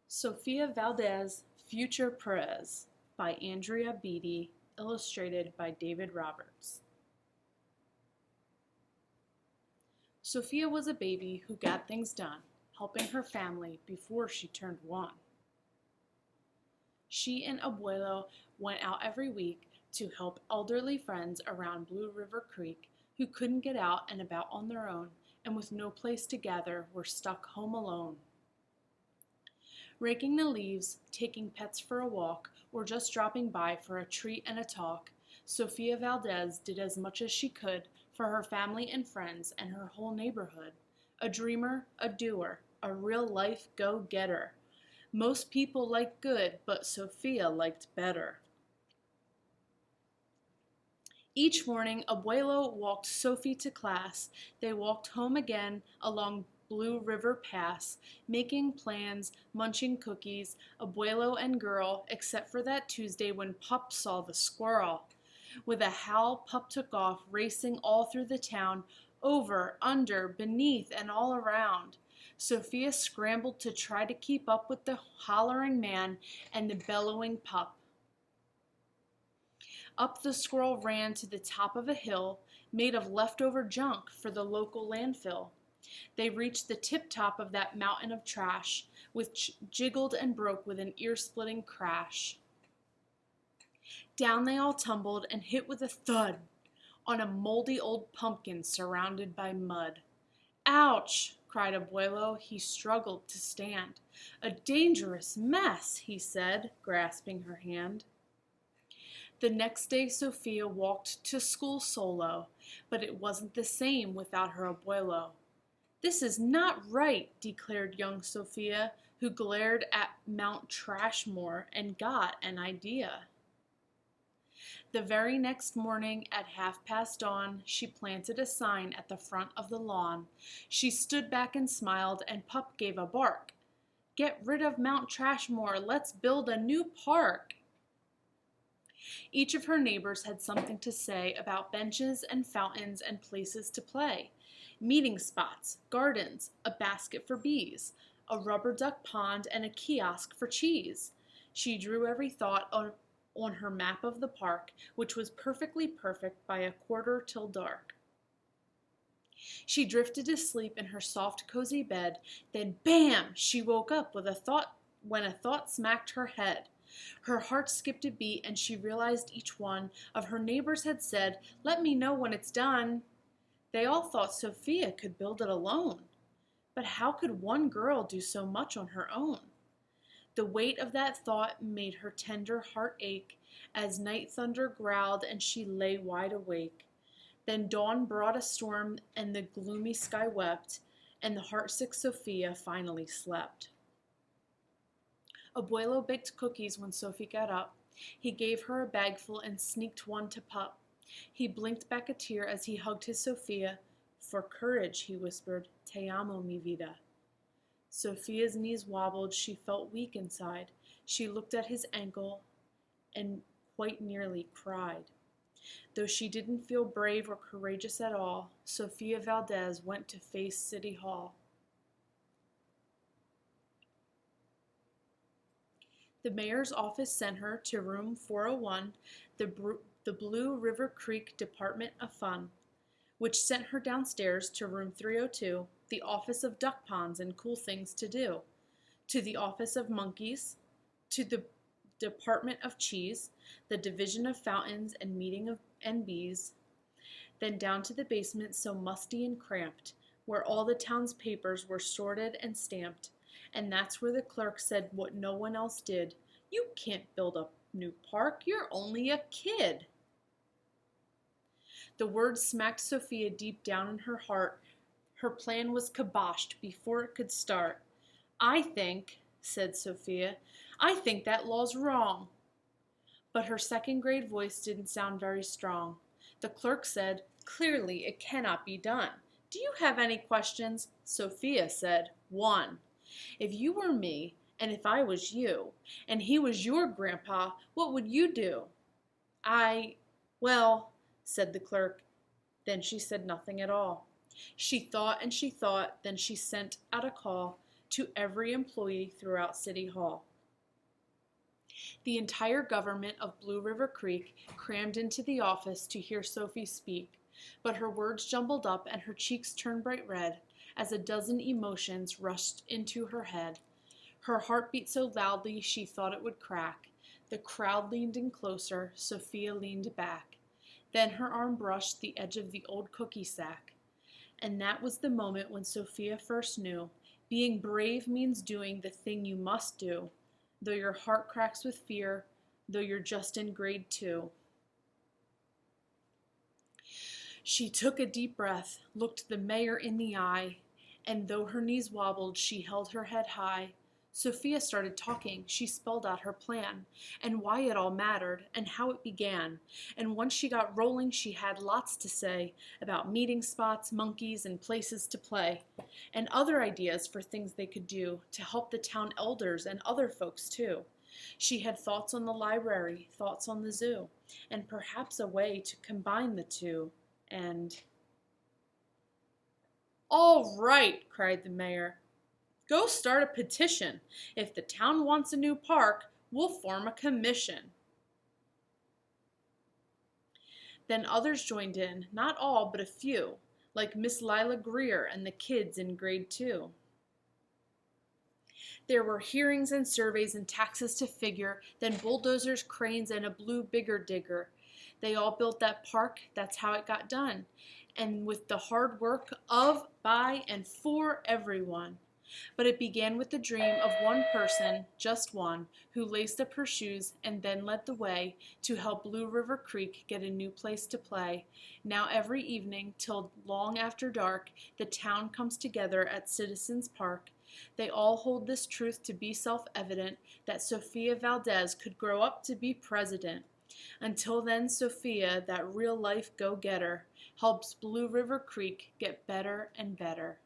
Sofia Valdez, Future Prez by Andrea Beaty, illustrated by David Roberts. Sofia was a baby who got things done, helping her family before she turned 1. She and Abuelo went out every week to help elderly friends around Blue River Creek who couldn't get out and about on their own and with no place to gather were stuck home alone. Raking the leaves, taking pets for a walk, or just dropping by for a treat and a talk, Sofia Valdez did as much as she could for her family and friends and her whole neighborhood. A dreamer, a doer, a real-life go-getter. Most people liked good, but Sofia liked better. Each morning, Abuelo walked Sophie to class. They walked home again along Blue River Pass, making plans, munching cookies, Abuelo and girl, except for that Tuesday when Pup saw the squirrel. With a howl, Pup took off, racing all through the town, over, under, beneath, and all around. Sofia scrambled to try to keep up with the hollering man and the bellowing Pup. Up the squirrel ran to the top of a hill made of leftover junk for the local landfill. They reached the tip-top of that mountain of trash, which jiggled and broke with an ear-splitting crash. Down they all tumbled and hit with a thud on a moldy old pumpkin surrounded by mud. "Ouch!" cried Abuelo. He struggled to stand. "A dangerous mess," he said, grasping her hand. The next day Sofia walked to school solo, but it wasn't the same without her Abuelo. "This is not right," declared young Sofia, who glared at Mount Trashmore and got an idea. The very next morning at dawn she planted a sign at the front of the lawn. She stood back and smiled, and Pup gave a bark. "Get rid of Mount Trashmore, let's build a new park." Each of her neighbors had something to say about benches and fountains and places to play. Meeting spots, gardens, a basket for bees, a rubber duck pond, and a kiosk for cheese. She drew every thought on her map of the park, which was perfectly perfect by a quarter till dark. She drifted to sleep in her soft, cozy bed, then bam! She woke up with a thought smacked her head. Her heart skipped a beat, and she realized each one of her neighbors had said, "Let me know when it's done." They all thought Sofia could build it alone. But how could one girl do so much on her own? The weight of that thought made her tender heart ache as night thunder growled and she lay wide awake. Then dawn brought a storm and the gloomy sky wept, and the heartsick Sofia finally slept. Abuelo baked cookies when Sophie got up. He gave her a bagful and sneaked one to Pup. He blinked back a tear as he hugged his Sofia. "For courage," he whispered, "Te amo, mi vida." Sofia's knees wobbled. She felt weak inside. She looked at his ankle and quite nearly cried. Though she didn't feel brave or courageous at all, Sofia Valdez went to face City Hall. The mayor's office sent her to room 401, the Blue River Creek Department of Fun, which sent her downstairs to room 302, the office of duck ponds and cool things to do, to the office of monkeys, to the Department of Cheese, the division of fountains and meeting of bees, then down to the basement so musty and cramped, where all the town's papers were sorted and stamped, and that's where the clerk said what no one else did: "You can't build a new park, you're only a kid." The words smacked Sofia deep down in her heart. Her plan was kiboshed before it could start. "I think," said Sofia, "I think that law's wrong." But her second-grade voice didn't sound very strong. The clerk said, "Clearly it cannot be done. Do you have any questions?" Sofia said, "One. If you were me, and if I was you, and he was your grandpa, what would you do?" Well," said the clerk. Then she said nothing at all. She thought and she thought, then she sent out a call to every employee throughout City Hall. The entire government of Blue River Creek crammed into the office to hear Sophie speak, but her words jumbled up and her cheeks turned bright red as a dozen emotions rushed into her head. Her heart beat so loudly she thought it would crack. The crowd leaned in closer, Sophia leaned back. Then her arm brushed the edge of the old cookie sack. And that was the moment when Sophia first knew, being brave means doing the thing you must do, though your heart cracks with fear, though you're just in grade 2. She took a deep breath, looked the mayor in the eye, and though her knees wobbled, she held her head high. Sophia started talking. She spelled out her plan, and why it all mattered, and how it began. And once she got rolling, she had lots to say about meeting spots, monkeys, and places to play, and other ideas for things they could do to help the town elders and other folks too. She had thoughts on the library, thoughts on the zoo, and perhaps a way to combine the two, and... "All right," cried the mayor. "Go start a petition. If the town wants a new park, we'll form a commission." Then others joined in, not all, but a few, like Miss Lila Greer and the kids in grade 2. There were hearings and surveys and taxes to figure, then bulldozers, cranes, and a blue bigger digger. They all built that park, that's how it got done, and with the hard work of, by, and for everyone. But it began with the dream of one person, just one, who laced up her shoes and then led the way to help Blue River Creek get a new place to play. Now every evening, till long after dark, the town comes together at Citizens Park. They all hold this truth to be self-evident, that Sofia Valdez could grow up to be president. Until then, Sofia, that real-life go-getter, helps Blue River Creek get better and better.